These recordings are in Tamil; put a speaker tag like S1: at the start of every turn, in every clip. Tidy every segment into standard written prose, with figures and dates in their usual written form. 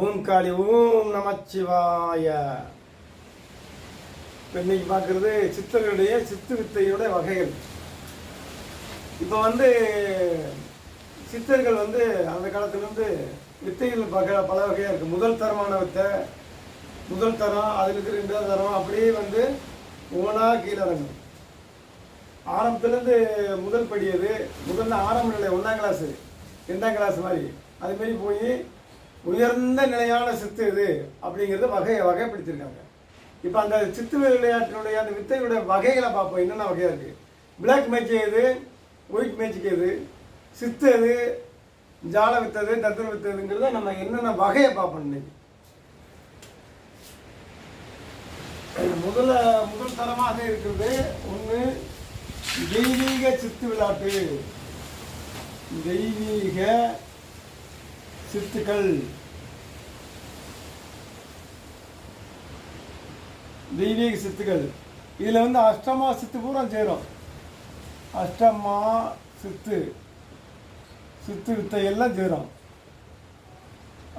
S1: ஓம் காளி ஓம் நமச்சிவாய. இன்னைக்கு பார்க்கறது சித்தர்களுடைய சித்து வித்தையோட வகைகள். இப்போ சித்தர்கள் அந்த காலத்துலேருந்து வித்தைகள் பல வகையாக இருக்குது. முதல் தரமான வித்தை, முதல் தரம், அதில் இருக்கிற 2வது தரம், அப்படியே ஒவ்வொன்றா கீழே இறங்கும். ஆரம்பத்துலேருந்து முதல் படி அது முதல்ல ஆரம்ப நிலை 1ஆம் கிளாஸு 2ஆம் கிளாஸ் மாதிரி அதுமாரி போய் உயர்ந்த நிலையான சித்து இது அப்படிங்கிறது வகைப்படுத்தியிருக்காங்க. இப்போ அந்த சித்து விளையாட்டினுடைய அந்த வித்தையுடைய வகைகளை பார்ப்போம். என்னென்ன வகையாக இருக்குது? பிளாக் மேஜிக் எது, ஒயிட் மேஜிக் எது, சித்து எது, ஜால வித்தது, தத்துவ வித்ததுங்கிறத நம்ம என்னென்ன வகையை பார்ப்போம். இன்னைக்கு முதல் தரமாக இருக்கிறது ஒன்று தெய்வீக சித்து விளையாட்டு. தெய்வீக சித்துக்கள், தெய்வீக சித்துக்கள். இதில் அஷ்டமா சித்து பூரா சேரும். அஷ்டமா சித்து வித்தை எல்லாம் சேரும்.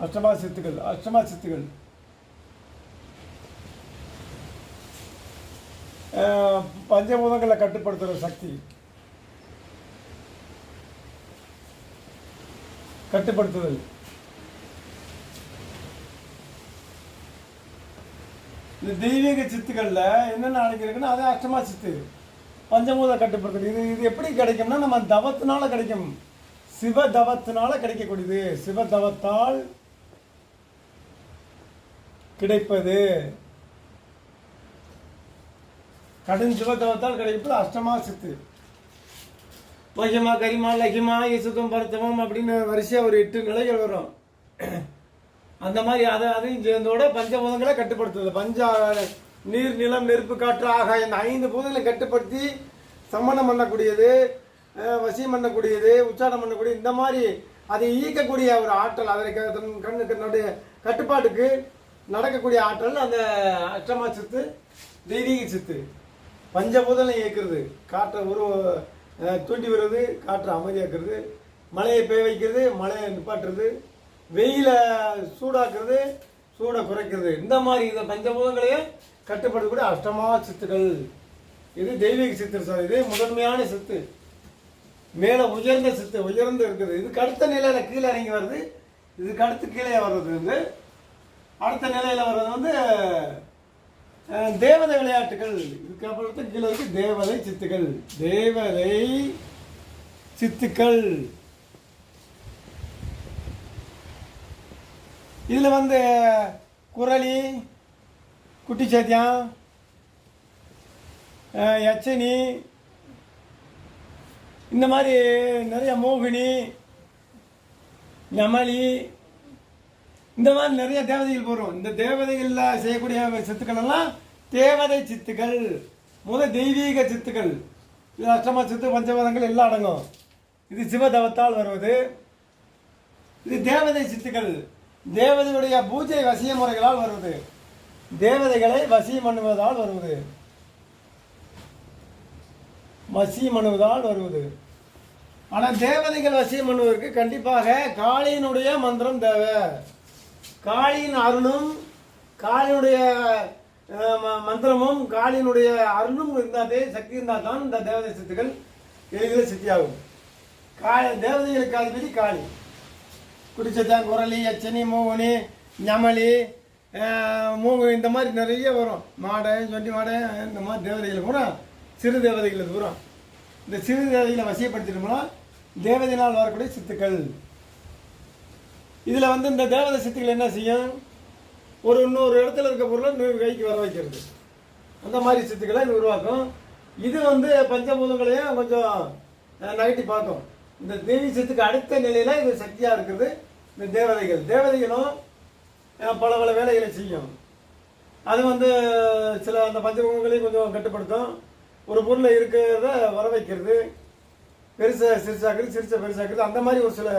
S1: அஷ்டமா சித்துக்கள் பஞ்சபூதங்களை கட்டுப்படுத்துகிற சக்தி, கட்டுப்படுத்துதல். இந்த தெய்வீக சித்துக்களில் என்னென்ன அழைக்கிறதுன்னா அது அஷ்டமா சித்து, பஞ்சபூத கட்டுப்படுத்துறது. இது எப்படி கிடைக்கும்னா நம்ம தவத்தினால கிடைக்கும். சிவ தவத்தினால கிடைக்கக்கூடியது. சிவ தவத்தால் கிடைப்பது, கடும் சிவ தவத்தால் கிடைப்பது அஷ்டமா சித்து. மகிமா, கரிமா, லகிமா, ஈசுத்தம், பரத்தமம் அப்படின்னு வரிசையாக ஒரு 8 நிலைகள் வரும். அந்த மாதிரி அதையும் சேர்ந்தோட பஞ்சபூதங்களை கட்டுப்படுத்துவது. நீர், நிலம், நெருப்பு, காற்று, ஆகாயம், இந்த 5 பூதங்களை கட்டுப்படுத்தி சம்மணம் பண்ணக்கூடியது, வசியம் பண்ணக்கூடியது, உச்சாரம் பண்ணக்கூடியது, இந்த மாதிரி அதை ஈர்க்கக்கூடிய ஒரு ஆற்றல், அதனை கண்ணுடைய கட்டுப்பாட்டுக்கு நடக்கக்கூடிய ஆற்றல் அந்த அஷ்டமா சித்து, தெய்வீக சித்து. பஞ்சபூதங்களை இயக்கிறது, காற்றை தூண்டி வருவது, காற்றை அமைதியாக்குறது, மழையை பெய்ய வைக்கிறது, மழையை நிப்பாட்டுறது, வெயிலை சூடாக்குறது, சூடை குறைக்கிறது. இந்த மாதிரி இந்த பஞ்சபூதங்களையே கட்டுப்படுத்தக்கூடிய அஷ்டமா சித்துக்கள். இது தெய்வீக சித்து சார். இது முதன்மையான சித்து, மேலே உயர்ந்த சித்து, உயர்ந்து இருக்குது. இதுக்கு அடுத்த நிலையில் கீழே இறங்கி வருது. இதுக்கு அடுத்து கீழே வர்றது அடுத்த நிலையில் வர்றது தேவதை விளையாட்டுகள். இதுக்கு அப்புறம் கீழே இருக்கு தேவதை சித்துக்கள். தேவதை சித்துக்கள் இதில் குரளி, குட்டி சேத்தியம், யட்சணி, இந்த மாதிரி நிறைய மோகினி, யமலி, இந்த மாதிரி நிறைய தேவதைகள் வரும். இந்த தேவதைகளில் செய்யக்கூடிய சித்துக்கள் எல்லாம் தேவதை சித்துக்கள். தெய்வீக சித்துக்கள். இது அஷ்டமா சித்து, பஞ்சபூதங்கள் எல்லாம் அடங்கும். இது சிவதவத்தால் வருவது. இது தேவதை சித்துக்கள். தேவதையுடைய பூஜை வசிய முறைகளால் வருவது. தேவதைகளை வசியம் பண்ணுவதால் வருவது. ஆனால் தேவதைகள் வசியம் பண்ணுவதற்கு கண்டிப்பாக காளியினுடைய மந்திரம் தேவை. காளியின் அருளும், காளியினுடைய மந்திரமும், காளியினுடைய அருளும் இருந்தாதே, சக்தி இருந்தால் தான் இந்த தேவதை சித்துக்கள் எளிதில் சித்தியாகும். தேவதைகளுக்கு அதிபதி காளி. குடிச்சத்தான், குரலி, யட்சணி, மோகினி, ஞமலி, மூங்கு, இந்த மாதிரி நிறைய வரும். மாடை, சொண்டி மாடை, இந்த மாதிரி தேவதைகள் பூரா சிறு தேவதைகள் பூரா. இந்த சிறு தேவதைகளை வசியப்படுத்திட்டோம்னா தேவதையினால் வரக்கூடிய சித்துக்கள். இதில் இந்த தேவதை சித்துக்கள் என்ன செய்யும்? இன்னொரு இடத்துல இருக்க பொருளை இன்னொரு கைக்கு வர வைக்கிறது. அந்த மாதிரி சித்துக்களை இது உருவாக்கும். இது பஞ்சபூதங்களையும் கொஞ்சம் நகட்டி பார்க்கும். இந்த தேவி சித்துக்கு அடுத்த நிலையில் இது சக்தியாக இருக்குது. இந்த தேவதைகளும் பல வேலைகளை செய்யும். அது சில அந்த பஞ்சபூதங்களையும் கொஞ்சம் கட்டுப்படுத்தும். ஒரு பொருளை இருக்கிறத வர வைக்கிறது, பெருசை சிறுசாக்குறது, சிறுசை பெருசாக்குறது, அந்த மாதிரி ஒரு சில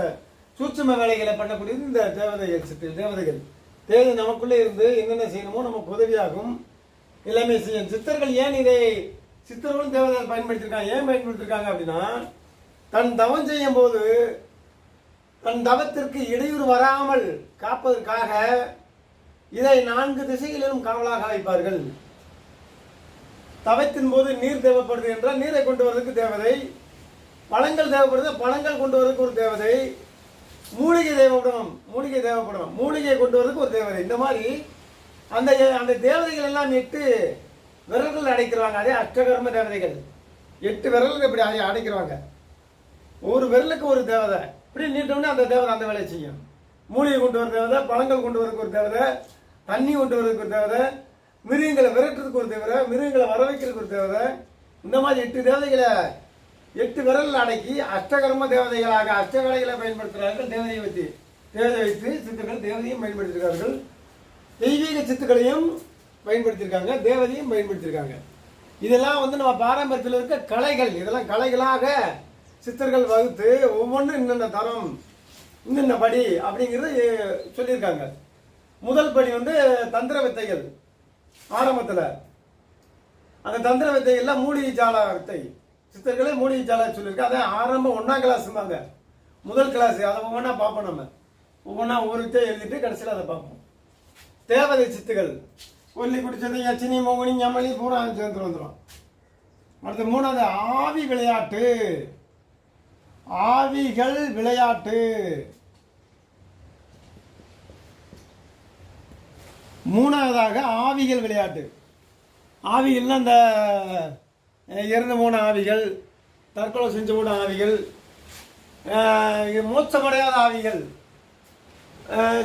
S1: சூட்சும வேலைகளை பண்ணக்கூடியது இந்த தேவதைகள். தேவதை நமக்குள்ளே இருந்து என்னென்ன செய்யணுமோ நமக்கு உதவியாகும், எல்லாமே செய்யும். சித்தர்களும் தேவதைகள் பயன்படுத்தியிருக்காங்க. ஏன் பயன்படுத்தியிருக்காங்க அப்படின்னா, தன் தவம் செய்யும் போது தன் தவத்திற்கு இடையூறு வராமல் காப்பதற்காக இதை 4 திசைகளிலும் காவலாக வைப்பார்கள். தவத்தின் போது நீர் தேவைப்படுது என்றால் நீரை கொண்டு வருவதற்கு தேவதை, பழங்கள் தேவைப்படுது பழங்கள் கொண்டு வருவதற்கு ஒரு தேவதை, மூலிகை தேவைப்படும் மூலிகை கொண்டு வரதுக்கு ஒரு தேவதை. இந்த மாதிரி அந்த அந்த தேவதைகள் எல்லாம் 8 விரல்கள் அடைக்கிறாங்க. அதே அஷ்டகர்ம தேவதைகள் 8 விரல்கள் இப்படி அடைக்கிறாங்க. ஒரு விரலுக்கு ஒரு தேவதை. இப்படி நீட்டோம்னா அந்த தேவதை அந்த வேலையை செய்யும். மூலிகை கொண்டு வர தேவதை, பழங்கள் கொண்டு வரதுக்கு ஒரு தேவதை, தண்ணி கொண்டு வரதுக்கு ஒரு தேவதை, மிருகங்களை விரட்டுறதுக்கு ஒரு தேவதை, மிருகங்களை வர வைக்கிறதுக்கு ஒரு தேவதை. இந்த மாதிரி 8 தேவதைகளை 8 விரல் அடக்கி அஷ்டகர்ம தேவதைகளாக அஷ்டகலைகளை பயன்படுத்துகிறார்கள். தேவதையை வைத்து சித்தர்கள் தேவதையும் பயன்படுத்தியிருக்கார்கள், தெய்வீக சித்துக்களையும் பயன்படுத்தியிருக்காங்க, தேவதையும் பயன்படுத்தியிருக்காங்க. இதெல்லாம் நம்ம பாரம்பரியத்தில் இருக்க கலைகள். இதெல்லாம் கலைகளாக சித்தர்கள் வகுத்து ஒவ்வொன்றும் இன்னென்ன தரம் இன்னென்ன படி அப்படிங்கிறது சொல்லியிருக்காங்க. முதல் படி தந்திர வித்தைகள். ஆரம்பத்தில் அந்த தந்திர வித்தைகள்லாம் மூலிகை ஜால வித்தை. சித்தர்களே மூலிகை ஜால சொல்லியிருக்காங்க. அதை ஆரம்பம் 1ஆம் கிளாஸ் தாங்க, முதல் கிளாஸ். அதை ஒவ்வொன்றா பார்ப்போம். நம்ம ஒவ்வொன்றா ஒவ்வொரு வித்தை எழுதிட்டு கடைசியில் அதை பார்ப்போம். தேவதை சித்துகள் கொல்லி குடிச்சது யச்சினி மோகினி ஞமலி பூரா சேர்ந்து வந்துடும். அடுத்து 3வது ஆவி விளையாட்டு. ஆவிகள் விளையாட்டு. 3வதாக ஆவிகள் விளையாட்டு. ஆவிகள்னா அந்த இறந்து போன ஆவிகள், தற்கொலை செஞ்சு போன ஆவிகள், மோட்சமடையாத ஆவிகள்,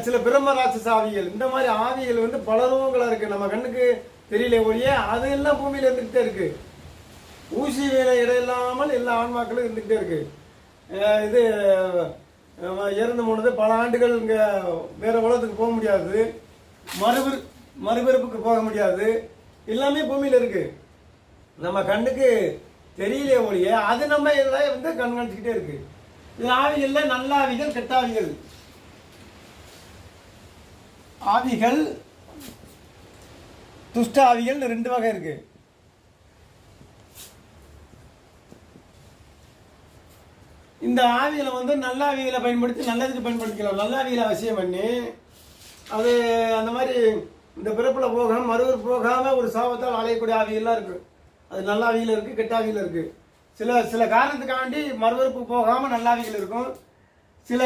S1: சில பிரம்ம ராட்சச ஆவிகள். இந்த மாதிரி ஆவிகள் பல ரூபங்களாக இருக்குது. நம்ம கண்ணுக்கு தெரியல ஒழிய அதெல்லாம் பூமியில் இருந்துக்கிட்டே இருக்கு. ஊசி வேலை இடையில்லாமல் எல்லா ஆன்மாக்களும் இருந்துக்கிட்டே இருக்கு. இது இறந்து போனது பல ஆண்டுகள் இங்கே வேற உலகத்துக்கு போக முடியாது, மறுபிறப்புக்கு போக முடியாது, எல்லாமே பூமியில் இருக்கு. நம்ம கண்ணுக்கு தெரியல ஒழிய அது நம்ம இதெல்லாம் கண்காணிச்சுக்கிட்டே இருக்கு. இது ஆவிகள்ல நல்ல ஆவிகள், கெட்ட ஆவிகள். ஆவிகள் துஷ்ட ஆவிகள் 2 வகை இருக்கு. இந்த ஆவிகளை நல்ல ஆவிகளை பயன்படுத்தி நல்லதுக்கு பயன்படுத்திக்கலாம். நல்ல ஆவிகளை அவசியம் பண்ணி அது அந்த மாதிரி இந்த பிறப்பில் போகாமல் மறுவர் போகாமல் ஒரு சாபத்தால் அலையக்கூடிய ஆவிகள்லாம் இருக்குது. அது நல்ல ஆவிகள் இருக்குது, கெட்ட ஆவிகள் இருக்குது. சில காரணத்துக்காண்டி மறுவறுப்பு போகாமல் நல்ல ஆவிகள் இருக்கும். சில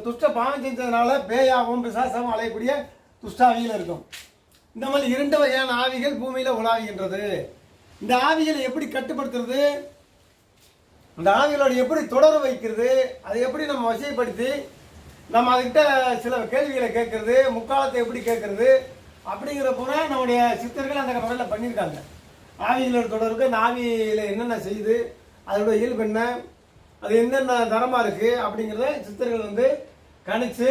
S1: துஷ்ட பாவம் செஞ்சதுனால பேயாகவும் பிசாசாகவும் அலையக்கூடிய துஷ்டாவிகள் இருக்கும். இந்த மாதிரி 2 வகையான ஆவிகள் பூமியில் உலாவுகின்றது. இந்த ஆவிகளை எப்படி கட்டுப்படுத்துறது, இந்த ஆவிகளோட எப்படி தொடர வைக்கிறது, அதை எப்படி நம்ம வசைப்படுத்தி நம்ம அதுக்கிட்ட சில கேள்விகளை கேட்கறது, முக்காலத்தை எப்படி கேட்கறது அப்படிங்கிற பூரா நம்முடைய சித்தர்கள் அந்த முறையில் பண்ணியிருக்காங்க. ஆவிகளோட தொடர்பு, அந்த ஆவியில் என்னென்ன செய்யுது, அதோட இயல்பு என்ன, அது என்னென்ன தரமாக இருக்குது அப்படிங்கிறத சித்தர்கள் கணிச்சு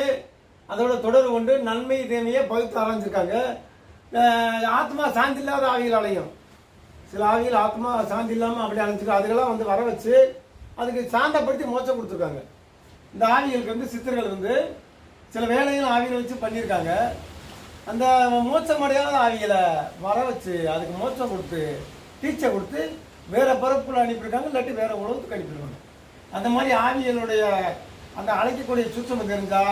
S1: அதோட தொடர்பு கொண்டு நன்மை தீமையை பகுத்து ஆரம்பிச்சிருக்காங்க. ஆத்மா சாந்தி இல்லாத ஆவிகளாலையும் சில ஆவிகள் ஆத்மா சாந்தி இல்லாமல் அப்படி அழைச்சிருக்கோம். அதுக்கெல்லாம் வர வச்சு அதுக்கு சாந்தப்படுத்தி மோட்சம் கொடுத்துருக்காங்க. இந்த ஆவிகளுக்கு சித்தர்கள் சில வேலைகள் ஆவிகளை வச்சு பண்ணியிருக்காங்க. அந்த மோட்சம் அடையாத ஆவிகளை வர வச்சு அதுக்கு மோட்சம் கொடுத்து டீச்சை கொடுத்து வேற பரப்புல அனுப்பியிருக்காங்க, இல்லாட்டி வேற உலகத்துக்கு அனுப்பியிருக்காங்க. அந்த மாதிரி ஆவிகளுடைய அந்த அழைக்கக்கூடிய சூட்சம் தெரிஞ்சா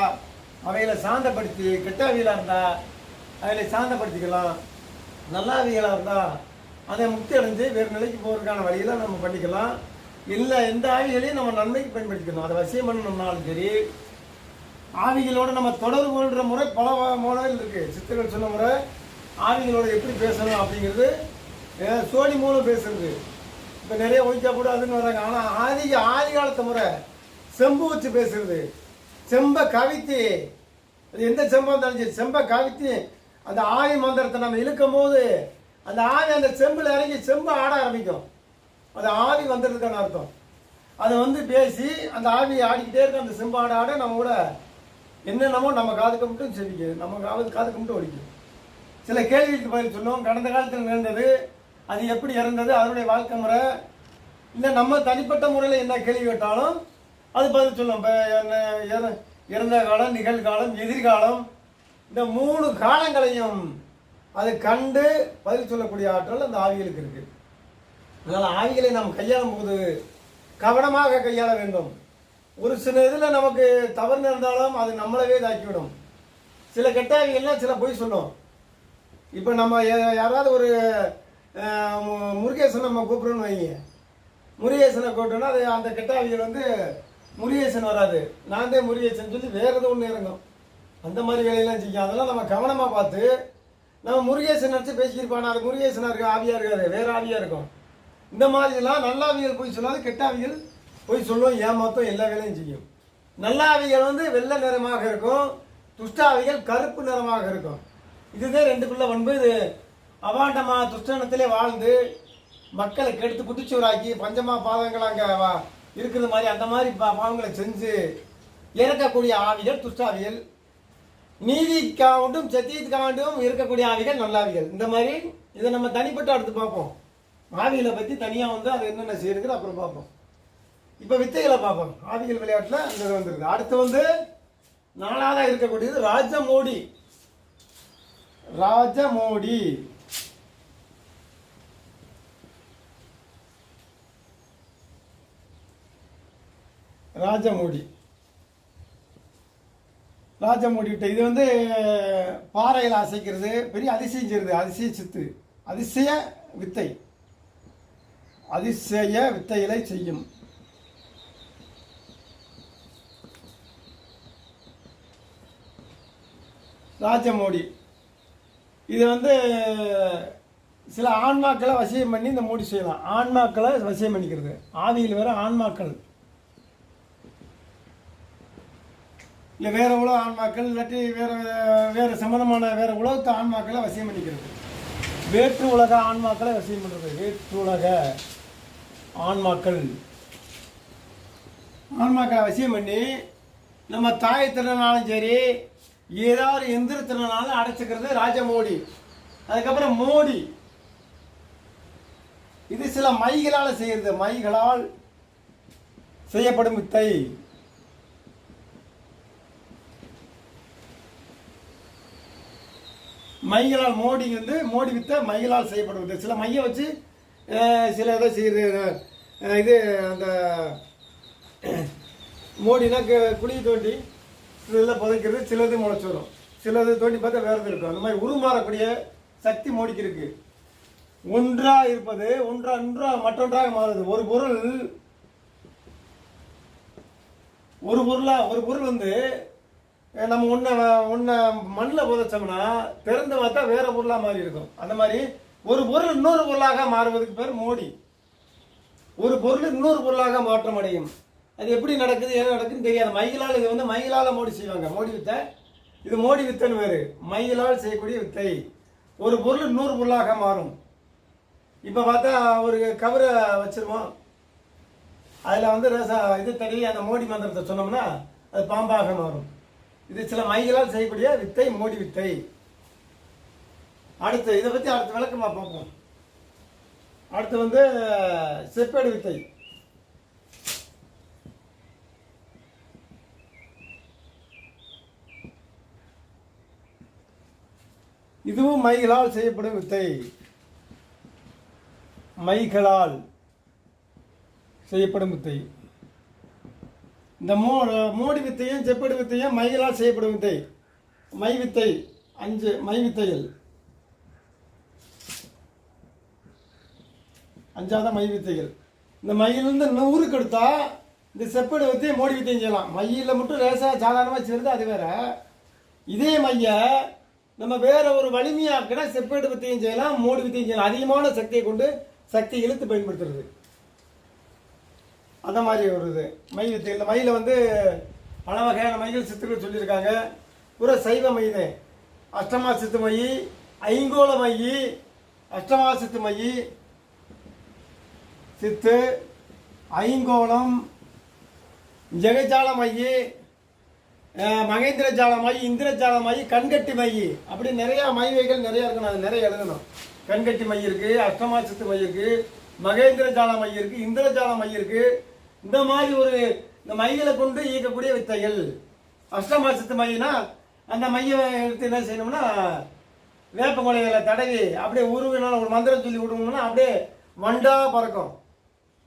S1: அவைகளை சாந்தப்படுத்தி, கெட்ட ஆவிகளாக இருந்தால் அவைகளை சாந்தப்படுத்திக்கலாம், நல்ல ஆவிகளாக இருந்தால் அதை முக்தி அடைஞ்சு வேறு நிலைக்கு போகிறதுக்கான வழிகளை நம்ம பண்ணிக்கலாம். இல்லை எந்த ஆவிகளையும் நம்ம நன்மைக்கு பயன்படுத்திக்கணும். அதை வசியம் பண்ணணும்னாலும் சரி, ஆவிகளோடு நம்ம தொடர்பு கொள்கிற முறை பல முறைகள் இருக்குது. சித்தர்கள் சொன்ன முறை ஆவிகளோட எப்படி பேசணும் அப்படிங்கிறது சோழி மூலம் பேசுறது. இப்போ நிறைய ஒழிச்சா கூட அதுன்னு வராங்க. ஆனால் ஆதி காலத்து முறை செம்பு வச்சு பேசுறது, செம்பை கவித்து, அது எந்த செம்பா இருந்தாலும் சரி செம்பை கவித்து அந்த ஆவி மந்திரத்தை நம்ம இழுக்கும் போது அந்த ஆவி அந்த செம்பில் இறங்கி செம்பை ஆட ஆரம்பிக்கும். அது ஆவி வந்துடுறதுக்கான அர்த்தம். அதை பேசி அந்த ஆவியை ஆடிக்கிட்டே இருக்கும். அந்த செம்பு ஆட ஆட நம்ம கூட என்னென்னமோ நம்ம காதுக்கு மட்டும் செவிக்கும், நம்ம காதுக்கு மட்டும் ஒழிக்கும். சில கேள்விக்கு பதில் சொல்லுவோம். கடந்த காலத்தில் நிகழ்ந்தது, அது எப்படி இறந்தது, அதனுடைய வாழ்க்கை முறை, இல்லை நம்ம தனிப்பட்ட முறையில் என்ன கேள்வி கேட்டாலும் அது பதில் சொல்லும். இப்போ இறந்த காலம், நிகழ்காலம், எதிர்காலம், இந்த 3 காலங்களையும் அது கண்டு பதில் சொல்லக்கூடிய ஆற்றல் அந்த ஆவிகளுக்கு இருக்கு. அதனால் ஆவிகளை நாம் கையாளும் போது கவனமாக கையாள வேண்டும். ஒரு சில இதில் நமக்கு தவறு நடந்தாலும் அது நம்மளவே தாக்கிவிடும். சில கெட்டாவிகள்லாம் சில பொய் சொல்லும். இப்போ நம்ம யாராவது ஒரு முருகேசன் நம்ம கூப்பிட்றோன்னு வைங்க, முருகேசனை கூப்பிட்டோன்னா அது அந்த கெட்டாவிகள் வந்து முருகேசன் வராது, நான் தான் முருகேசன் சொல்லி வேறு எதுவும் ஒன்று இறங்கும். அந்த மாதிரி வேலையெல்லாம் செய்யும். அதெல்லாம் நம்ம கவனமாக பார்த்து நம்ம முருகேசன் நினச்சி பேசிக்கிருப்பானா அது முருகேசனாக இருக்க ஆவியாக இருக்காது, வேறு ஆவியாக இருக்கும். இந்த மாதிரிலாம் நல்ல ஆவிகள் போய் சொல்லாது, கெட்ட ஆவிகள் போய் சொல்லுவோம், ஏமாத்தம் எல்லா வேலையும் செய்யும். நல்ல ஆவிகள் வந்து வெள்ளை நிறமாக இருக்கும், துஷ்டாவிகள் கருப்பு நிறமாக இருக்கும். இதுதான் ரெண்டுக்குள்ள பண்பு. இது அவாண்டமா துஷ்டனத்திலே வாழ்ந்து மக்களை கெடுத்து குட்டிச்சோராக்கி பஞ்சமா பாதங்கள் அங்கே இருக்கிறது மாதிரி அந்த மாதிரி பாவங்களை செஞ்சு இறக்கக்கூடிய ஆவிகள் துஷ்டாவிகள். நீதிக்காகவும் சத்தியத்துக்காகவும் இருக்கக்கூடிய ஆவிகள் நல்லாவிகள். இந்த மாதிரி இதை நம்ம தனிப்பட்டு அடுத்து பார்ப்போம். ஆவிகளை பற்றி தனியாக வந்து அது என்னென்ன செய்யுங்கிறது அப்புறம் பார்ப்போம். இப்போ வித்தைகளை பார்ப்போம். ஆவிகள் விளையாட்டில் இந்த வந்துருக்கு. அடுத்து வந்து 4ஆவதாக இருக்கக்கூடியது ராஜமோடி. ராஜமோடி ராஜமோடி ராஜமோடிட்ட இது வந்து பாறையில் அசைக்கிறது, பெரிய அதிசயம் செய்கிறது. அதிசய சித்து, அதிசய வித்தை, அதிசய வித்தைகளை செய்யும். ராஜமோடி இது வந்து சில ஆன்மாக்களை வசியம் பண்ணி இந்த மோடி செய்யலாம். ஆன்மாக்களை வசியம் பண்ணிக்கிறது. ஆவியில் வேற ஆன்மாக்கள் இல்லை வேறு உலக ஆன்மாக்கள் இல்லாட்டி வேறு சம்மந்தமான வேறு உலகத்து ஆன்மாக்களை வசியம் பண்ணிக்கிறது. வேற்று உலக ஆன்மாக்களை வசியம் பண்ணுறது. வேற்று உலக ஆன்மாக்களை வசியம் பண்ணி நம்ம தாய் திறனாலும் சரி ஏதாவது எந்திர திறனாலும் அடைச்சிக்கிறது ராஜமோடி. அதுக்கப்புறம் மோடி, இது சில மைகளால் செய்கிறது. மைகளால் செய்யப்படும் வித்தை. மைகளால் மோடி வந்து மோடி வித்தை மைகளால் செய்யப்படுவது. சில மையை வச்சு சில இதை செய்கிறது. இது அந்த மோடினா குழி தோண்டி இதெல்லாம் புதைக்கிறது. சிலது முளைச்சி வரும், சிலது தோண்டி பார்த்தா வேறு இருக்கும். அந்த மாதிரி உருமாறக்கூடிய சக்தி மோடிக்கு இருக்கு. ஒன்றாக இருப்பது மற்றொன்றாக மாறுது. ஒரு பொருள் வந்து நம்ம ஒன்றை மண்ணில் புதைச்சோம்னா திறந்து பார்த்தா வேற பொருளாக மாறி இருக்கும். அந்த மாதிரி ஒரு பொருள் இன்னொரு பொருளாக மாறுவதுக்கு பேர் மோடி. ஒரு பொருள் இன்னொரு பொருளாக மாற்றம் அடையும். அது எப்படி நடக்குது என்ன நடக்குதுன்னு தெரியாது. மைகளால் இது வந்து மைகளால் மோடி செய்வாங்க. மோடி வித்தை இது மோடி வித்தைன்னு வேறு. மைகளால் செய்யக்கூடிய வித்தை. ஒரு பொருள் இன்னொரு பொருளாக மாறும். இப்போ பார்த்தா ஒரு கவரை வச்சிருவோம், அதில் வந்து இது தடவி அந்த மோடி மந்திரத்தை சொன்னோம்னா அது பாம்பாக மாறும். இது சில மைகளால் செய்யக்கூடிய வித்தை மோடி வித்தை. அடுத்து இதை பற்றி அடுத்த விளக்கமாக பார்ப்போம். அடுத்து வந்து செப்பேடு வித்தை. இதுவும் மைகளால் செய்யப்படும் வித்தை. மைகளால் செய்யப்படும் வித்தை. இந்த மோடி வித்தையும் செப்பேடு வித்தையும் மைகளால் செய்யப்படும் வித்தை. மை வித்தை 5 மை வித்தைகள். 5ஆவது மை வித்தைகள். இந்த மையிலிருந்து 100க்கு எடுத்தா இந்த செப்பேடு வித்தையும் மோடி வித்தையும் செய்யலாம். மையில் மட்டும் லேசாக சாதாரணமாக செய்கிறது அது வேற. இதே மைய நம்ம வேற ஒரு வலிமையாக்கிட செப்பேடு வித்தையும் செய்யலாம், மோடி வித்தையும் செய்யலாம். அதிகமான சக்தியை கொண்டு சக்தி இழுத்து பயன்படுத்துறது. அந்த மாதிரி ஒரு இது மை வித்தை. இந்த மயில வந்து பல வகையான மைகள் சித்துக்கள் சொல்லியிருக்காங்க. பூரா சைவ மைதே. அஷ்டமா சித்து மை, ஐங்கோள மை, அஷ்டமா சித்து மை, சித்து, ஐங்கோளம், ஜெகஜால மை, மகேந்திர ஜால மை, இந்திரஜால மை, கண்கட்டி மை, அப்படி நிறையா மை வகைகள் நிறையா இருக்கணும். அது நிறைய எழுதணும். கண்கட்டி மை இருக்கு, அஷ்டமா சித்து மை இருக்கு, மகேந்திர ஜால மை இருக்கு, இந்திரஜால மை இருக்கு. இந்த மாதிரி இந்த மைகளை கொண்டு இயக்கக்கூடிய வித்தைகள். அஷ்டமா சித்து மைனா அந்த மையை எடுத்து என்ன செய்யணும்னா வேப்ப கொலைகளை தடவி அப்படியே உருவினாலும் ஒரு மந்திரம் சொல்லி விடுவோம்னா அப்படியே வண்டா பறக்கும்.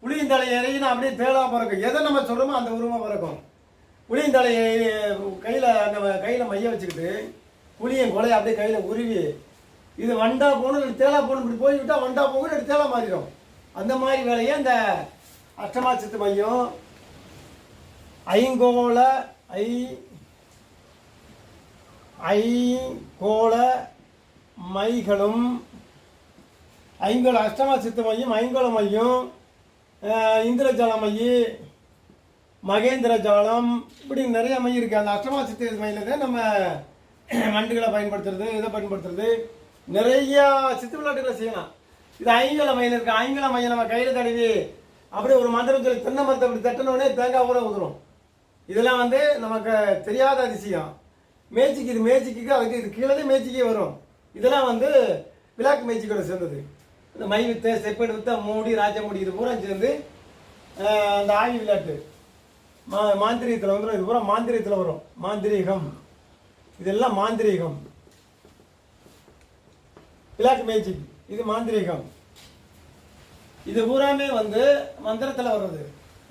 S1: புளியந்தலை இறங்கினா அப்படியே தேளாக பிறக்கும். எதை நம்ம சொல்கிறோமோ அந்த உருவமாக பிறக்கும். புளியந்தலையை கையில் அந்த கையில் மைய வச்சுக்கிட்டு புளியன் கொலையை அப்படியே கையில் உருவி இது வண்டா போகணும் தேளா போகணும் இப்படி போய்விட்டால் வண்டா போகணும் எடுத்து தேளா மாறிடும். அந்த மாதிரி வேலையை இந்த அஷ்டமா சித்து மையம் ஐங்கோள ஐங்கோள மைகளும் ஐங்கோள அஷ்டமா சித்து மையம் ஐங்கோள மையம் இந்திரஜால மைய மகேந்திர ஜாலம் இப்படி நிறைய மை இருக்குது. அந்த அஷ்டமா சித்து மையில் தான் நம்ம வண்டுகளை பயன்படுத்துறது இதை பயன்படுத்துறது நிறையா சித்து விளையாட்டுகளை செய்யலாம். இது ஐங்கோள மையில் இருக்குது. ஐங்கோள மையம் நம்ம கையில் தடவி அப்படியே ஒரு மந்திரத்தில் தென்னை மரத்தை அப்படி தட்டினோடனே தேங்காய் கூட உதிரும். இதெல்லாம் வந்து நமக்கு தெரியாத அதிசயம். மேஜிக் இது மேஜிக்கு அதுக்கு இது கீழே மேஜிக்கே வரும். இதெல்லாம் வந்து பிளாக் மேஜிக்கோட சேர்ந்தது. இந்த மை வித்தை செப்பேடு வித்தை மூடி ராஜமுடி இது பூரா சேர்ந்து அந்த ஆவி விளையாட்டு மாந்திரீகத்தில் வந்துடும். இது பூரா மாந்திரீகத்தில் வரும். மாந்திரீகம் இதெல்லாம் மாந்திரீகம். பிளாக் மேஜிக் இது மாந்திரீகம். இது பூராமே வந்து மந்திரத்தில் வர்றது.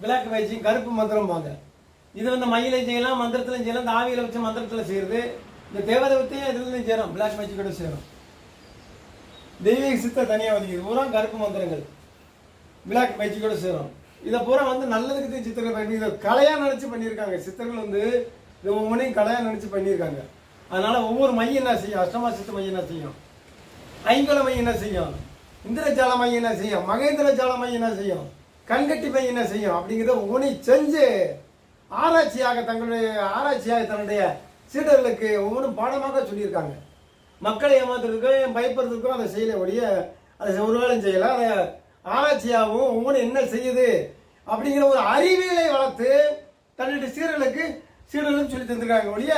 S1: பிளாக் மேஜிக் கருப்பு மந்திரம் பாங்க. இது வந்து மயிலையும் செய்யலாம் மந்திரத்திலையும் செய்யலாம். இந்த ஆவியில் வச்சு மந்திரத்தில் செய்கிறது. இந்த தேவதை வித்தையும் இதுலையும் செய்யலாம். பிளாக் மேஜிக்கோட செய்யணும். தெய்வீக சித்த தனியாக ஒதுக்கிது. பூரா கருப்பு மந்திரங்கள் பிளாக் மேஜிக்கோட செய்யணும். இதை பூரா வந்து நல்லதுக்கு சித்தர்கள் பண்ணி இதை கலையாக நினச்சி பண்ணியிருக்காங்க. சித்தர்கள் வந்து இதை ஒவ்வொன்றையும் கலையாக நினச்சி பண்ணியிருக்காங்க. அதனால் ஒவ்வொரு மையம் என்ன செய்யும்? அஷ்டமா சித்த மையம் என்ன செய்யும்? ஐங்கோள மையம் என்ன செய்யும்? இந்திரஜால மையம் என்ன செய்யும்? மகேந்திர ஜால மையம் என்ன செய்யும்? கண்கட்டி மையம் என்ன செய்யும்? அப்படிங்கிறத ஒவ்வொன்றையும் செஞ்சு ஆராய்ச்சியாக தன்னுடைய சீடர்களுக்கு ஒவ்வொன்றும் பாடமாக சொல்லியிருக்காங்க. மக்களை ஏமாத்துறதுக்கும் பயப்படுறதுக்கும் அதை செய்யலை ஒழிய அதை ஒரு வேலையும் செய்யலை. அதை ஆராய்ச்சியாகவும் ஒவ்வொன்றும் என்ன செய்யுது அப்படிங்கிற ஒரு அறிவியலை வளர்த்து தன்னுடைய சீடர்களுக்கு சொல்லி தந்திருக்காங்க ஒழிய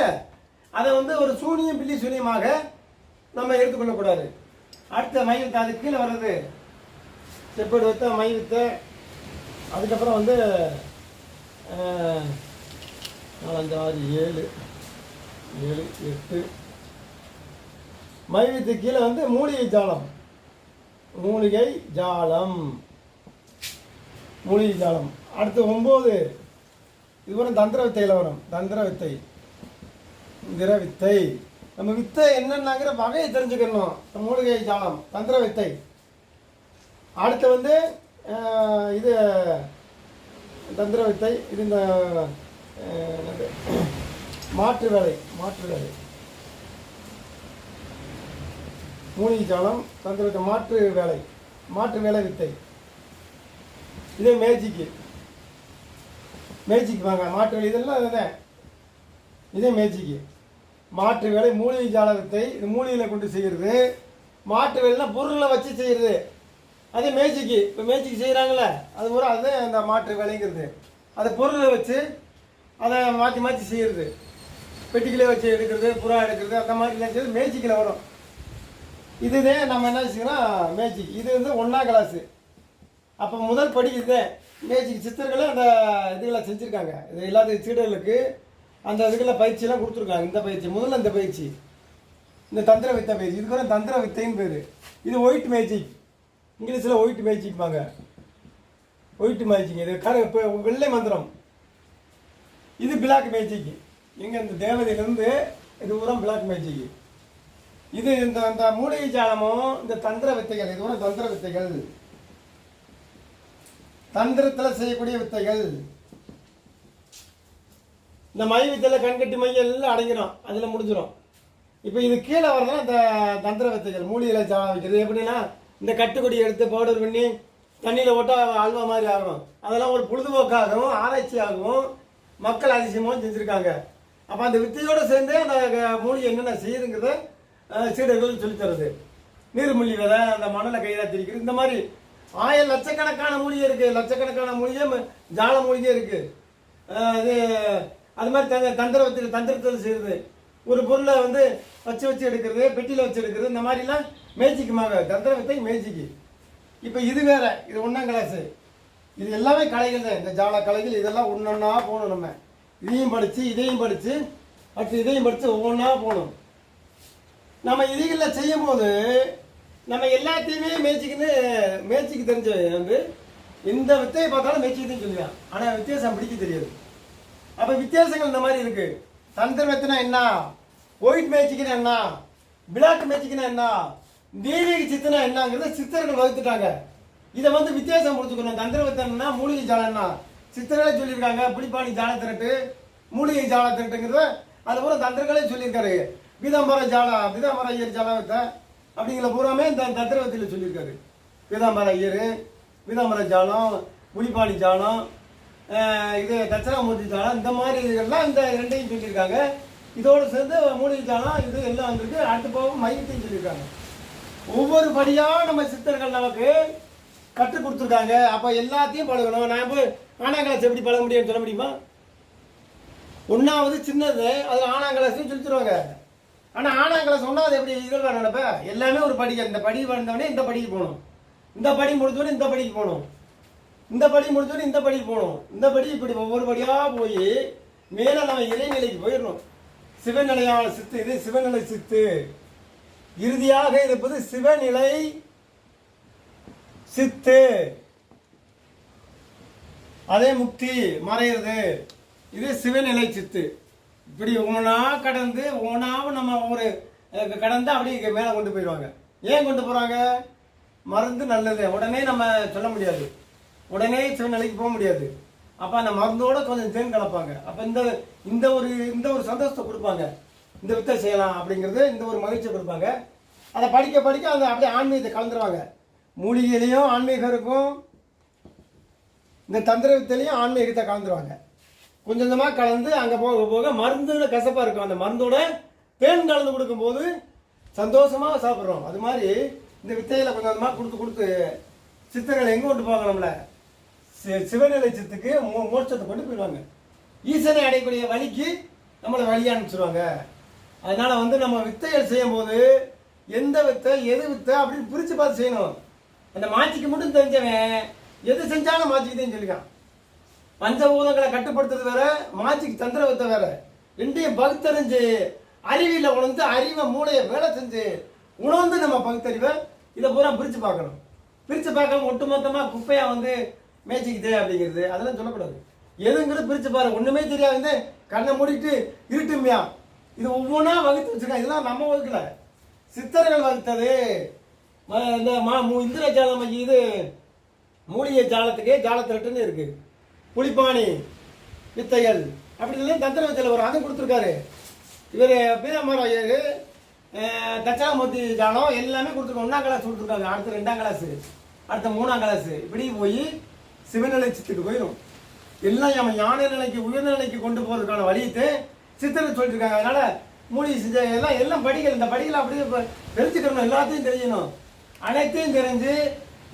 S1: அதை வந்து ஒரு சூனியம் பில்லி சூனியமாக நம்ம எடுத்துக்கொள்ளக்கூடாது. அடுத்த மையத்தை அது கீழே வர்றது செப்பேடு வைத்த மை வித்தை. அதுக்கப்புறம் வந்து 4 5 6 7 8 மை வித்து கீழே வந்து மூலிகை ஜாலம். அடுத்து 9 இது வரும் தந்திர வித்தையில் வரும். தந்திர வித்தை நம்ம வித்தை என்னன்னாங்கிற வகையை தெரிஞ்சுக்கணும். மூலிகை ஜாலம் தந்திர வித்தை. அடுத்து வந்து இது தந்திர வித்தை. இது இந்த மாற்று வேலை மூலிகை ஜாலம் தந்திர வித்தை மாற்று வேலை வித்தை. இதே மேஜிக் வாங்க மாற்று வேலை இதெல்லாம் அதுதான். இதே மேஜிக்கு மாற்று வேலை மூலிகை ஜால வித்தை. இது மூலிகையில் கொண்டு செய்கிறது. மாற்று வேலைனா பொருளை வச்சு செய்கிறது. அதே மேஜிக்கு இப்போ மேஜிக் செய்கிறாங்களே அது பூரா அது அந்த மாற்று வேலைங்கிறது. அதை பொருளை வச்சு அதை மாற்றி செய்கிறது. பெட்டிக்கிலே வச்சு எடுக்கிறது புறா எடுக்கிறது அந்த மாதிரிலாம் செய்து மேஜிக்கில் வரும். இதுதான் நம்ம என்ன செய்யணும் மேஜிக். இது வந்து 1ஆம் கிளாஸு. அப்போ முதல் படி இதுதான் மேஜிக். சித்தர்களை அந்த இதுகளை செஞ்சுருக்காங்க. இது எல்லாத்துக்கும் சீடர்களுக்கு அந்த இதுகளில் பயிற்சியெல்லாம் கொடுத்துருக்காங்க. இந்த பயிற்சி முதல்ல இந்த பயிற்சி இந்த தந்திர வித்தை பயிற்சி. இதுக்கு ஒரு தந்திர வித்தைன்னு பேர். இது ஒயிட் மேஜிக். இங்கிலீஷில் ஒயிட் மேஜிக்பாங்க. ஒயிட் மேஜிக் இது இப்போ வெள்ளை மந்திரம். இது பிளாக் மேஜிக். எங்கே இந்த தேவதையிலேருந்து இது பூரா பிளாக் மேஜிக். இது இந்த மூலிகை ஜாலமும் இந்த தந்திர வித்தைகள். இது கூட தந்திர வித்தைகள். தந்திரத்தில் செய்யக்கூடிய வித்தைகள். இந்த மை வித்தையில் கண்கட்டி மையம் எல்லாம் அடங்கிடும். அதில் முடிஞ்சிடும். இப்போ இது கீழே வரதான் இந்த தந்திர வித்தைகள். மூலிகையில் ஜாலம் வைக்கிறது எப்படின்னா இந்த கட்டுக்கொடி எடுத்து பவுடர் பண்ணி தண்ணியில் ஓட்டால் அல்வா மாதிரி ஆகணும். அதெல்லாம் ஒரு பொழுதுபோக்காகவும் ஆராய்ச்சியாகவும் மக்கள் அதிசயமாகவும் செஞ்சுருக்காங்க. அப்போ அந்த வித்தையோடு சேர்ந்து அந்த மூலிகை என்னென்ன செய்யுதுங்கிறத சீடர்கள் சொல்லித்தருது. நீர்மூழ்கி விதை அந்த மணலை கையில் திரிக்கிறது. இந்த மாதிரி லட்சக்கணக்கான மூலிகை இருக்குது. லட்சக்கணக்கான மூலிகை ஜால மூலிகை இருக்குது. அது மாதிரி தந்திரத்தில் செய்கிறது. ஒரு பொருளை வந்து வச்சு எடுக்கிறது பெட்டியில் வச்சு எடுக்கிறது இந்த மாதிரிலாம் மேஜிக்குமாக தந்திர வித்தை மேஜிக்கு. இப்போ இது வேற. இது 1ஆம் கிளாஸு. இது எல்லாமே கலைகள் தான். இந்த ஜால கலைகள் இதெல்லாம் ஒன்றொன்னா போகணும். நம்ம இதையும் படித்து அடுத்து இதையும் படித்து ஒவ்வொன்றா போகணும். நம்ம இதுகளில் செய்யும் போது நம்ம எல்லாத்தையுமே மேஜிக்கு தெரிஞ்ச வந்து எந்த வித்தையை பார்த்தாலும் மேய்ச்சிக்கிட்டே சொல்லுவான். ஆனால் வித்தியாசம் பிடிக்க தெரியாது. அப்போ வித்தியாசங்கள் இந்த மாதிரி இருக்கு. தந்திர வித்தைனா என்ன, ஒயிட் மேய்ச்சிக்கினா என்ன, பிளாக் மேய்ச்சிக்கினா என்ன, தெய்வீக சித்தனா என்னங்கிறத சித்தர்கள் வகுத்துட்டாங்க. இதை வந்து வித்தியாசம் புரிஞ்சுக்கணும். தந்திர வித்தனா மூலிகை ஜாலம்னா சித்தர்களே சொல்லியிருக்காங்க. புலிப்பாணி ஜால திரட்டு, மூலிகை ஜால திரட்டுங்கிறத அது பூரா தந்திரங்களே சொல்லியிருக்காரு. பீதாம்பர பீதாம்பர ஐயர் ஜால வித்தை அப்படிங்கிற பூராமே இந்த தந்திர வித்தையில் சொல்லியிருக்காரு. பீதாம்பர ஐயர், பீதாம்பர ஜாலம், புலிப்பாணி ஜாலம், இது தட்சணாமூர்த்தி ஜாலம், இந்த மாதிரி இதுகள்லாம் இந்த ரெண்டையும் சொல்லியிருக்காங்க. இதோடு சேர்ந்து மூலிகை ஜாலம் இது எல்லாம் வந்திருக்கு. அடுத்து போக மையத்தையும் சொல்லியிருக்காங்க. ஒவ்வொரு படியாக நம்ம சித்தர்கள் நமக்கு கற்றுக் கொடுத்துருக்காங்க. அப்போ எல்லாத்தையும் பழகணும். நான் இப்போ ஆனாங்கிளாஸ் எப்படி பழக முடியும்னு சொல்ல முடியுமா? ஒன்றாவது சின்னது, அதில் ஆனாங்கிளாஸ்ன்னு சொல்லித்துருவாங்க. ஆனால் ஆனாங்கிளாஸ் ஒன்றாவது எப்படி இதழ் நினைப்ப எல்லாமே ஒரு படிக்க. இந்த படி வந்தவொடனே இந்த படிக்கு போகணும், இந்த படி முடிஞ்சோடனே இந்த படிக்கு போகணும், இந்த படி முடிஞ்சோடனே இந்த படிக்கு போகணும், இந்த படி இப்படி ஒவ்வொரு படியாக போய் மேலே நம்ம இறைநிலைக்கு போயிடணும். சிவநிலையான சித்து, இது சிவநிலை சித்து. இறுதியாக இருப்பது சிவநிலை சித்து. அதே முக்தி மறையிறது. இது சிவநிலை சித்து. இப்படி ஒவ்வொன்றா கடந்து ஒவ்வொன்றாவும் நம்ம ஒவ்வொரு கடந்து அப்படியே மேலே கொண்டு போயிடுவாங்க. ஏன் கொண்டு போகிறாங்க? மருந்து நல்லது. உடனே நம்ம சொல்ல முடியாது, உடனே சிவநிலைக்கு போக முடியாது. அப்போ அந்த மருந்தோட கொஞ்சம் தேன் கலப்பாங்க. அப்போ இந்த ஒரு சந்தோஷத்தை கொடுப்பாங்க. இந்த வித்தை செய்யலாம் அப்படிங்கிறது இந்த ஒரு மகிழ்ச்சியை கொடுப்பாங்க. அதை படிக்க படிக்க அந்த அப்படியே ஆன்மீகத்தை கலந்துருவாங்க. மூலிகையிலையும் ஆன்மீகம் இருக்கும், இந்த தந்திர வித்தையிலையும் ஆன்மீகத்தை கலந்துருவாங்க. கொஞ்சம் கொஞ்சமாக கலந்து அங்கே போக போக மருந்துல கசப்பாக இருக்கும். அந்த மருந்தோட தேன் கலந்து கொடுக்கும்போது சந்தோஷமாக சாப்பிட்றோம். அது மாதிரி இந்த வித்தையில் கொஞ்சம் கொஞ்சமாக கொடுத்து கொடுத்து சித்தர்களை எங்கே கொண்டு போவாங்க? நம்மளை சிவநிலை சித்துக்கு மோட்சத்தை கொண்டு போயிடுவாங்க. ஈசனை அடையக்கூடிய வழிக்கு நம்மளை வழி அனுப்பிச்சிடுவாங்க. அதனால வந்து நம்ம வித்தைகள் செய்யும் போது எந்த வித்தை எது வித்தை அப்படின்னு பிரித்து பார்த்து செய்யணும். அந்த மாட்சிக்கு மட்டும் தெரிஞ்சவன் எது செஞ்சாலும் மாட்சிக்குதான் சொல்லிக்கான். பஞ்சபூதங்களை கட்டுப்படுத்துறது வேற, மாட்சிக்கு தந்திர வித்தை வேற. ரெண்டையும் பகுத்தறிஞ்சு அறிவியல உணர்ந்து அறிவை மூளையை வேலை செஞ்சு உணர்ந்து நம்ம பகுத்தறிவை இதை பூரா பிரித்து பார்க்கணும். பிரித்து பார்க்காம ஒட்டுமொத்தமாக குப்பையாக வந்து மேய்ச்சிக்குது அப்படிங்கிறது அதெல்லாம் சொல்லக்கூடாது. எதுங்கிறது பிரித்து பாரு. ஒன்றுமே தெரியாது, கண்ணை மூடிட்டு இருட்டுமையா இது ஒவ்வொன்றா வகுத்து வச்சுருக்காங்க. இதெல்லாம் நம்ம வகுக்கல, சித்தர்கள் வகுத்தது. இந்த இந்திர ஜாலம் இது மூலிகை ஜாலத்துக்கே ஜாலத்திரட்டுன்னு இருக்கு. புலிப்பாணி வித்தைகள் அப்படின்னு தந்திர வித்தையில் வரும். அதுவும் கொடுத்துருக்காரு இவர் பீதாம்பர ஐயர். தட்சணாமூர்த்தி ஜாலம் எல்லாமே கொடுத்துருக்கோம். 1ஆம் கிளாஸ் கொடுத்துருக்காங்க, அடுத்து 2ஆம் கிளாஸு, அடுத்த 3ஆம் கிளாஸு, இப்படி போய் சிவநிலை சித்துக்கு போயிடும். எல்லாம் நம்ம ஞான நிலைக்கு உயர்நிலைக்கு கொண்டு போகிறதுக்கான வழியத்தை சித்தர்கள் சொல்லிட்டு இருக்காங்க. அதனால மூலிகை செஞ்ச எல்லாம் படிகள், இந்த படிகளை அப்படியே தெரிஞ்சுக்கணும், எல்லாத்தையும் தெரியணும். அனைத்தையும் தெரிஞ்சு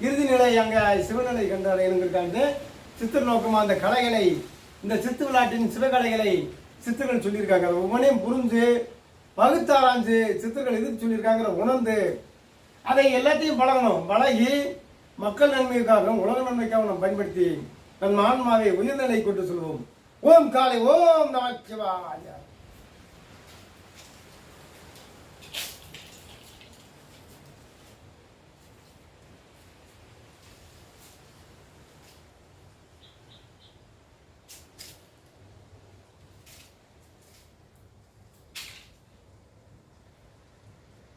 S1: இறுதி நிலை அங்கே சிவநிலை கண்டடையணுங்கிறக்காண்டு சித்தர் நோக்கமாக அந்த கலைகளை, இந்த சித்து விளையாட்டின் சிவகலைகளை சித்தர்கள் சொல்லியிருக்காங்க. அதை ஒவ்வொன்றையும் புரிஞ்சு பகுத்தாராய்ஞ்சு சித்தர்கள் எதுக்கு சொல்லியிருக்காங்கிற உணர்ந்து அதை எல்லாத்தையும் பழகணும். பழகி மக்கள் நன்மைக்காகவும் உலக நன்மைக்காகவும் நம்ம பயன்படுத்தி நம் ஆன்மாவை உயர்நிலை கொண்டு சொல்வோம். ஓம் காலை ஓம் நமச்சிவாய.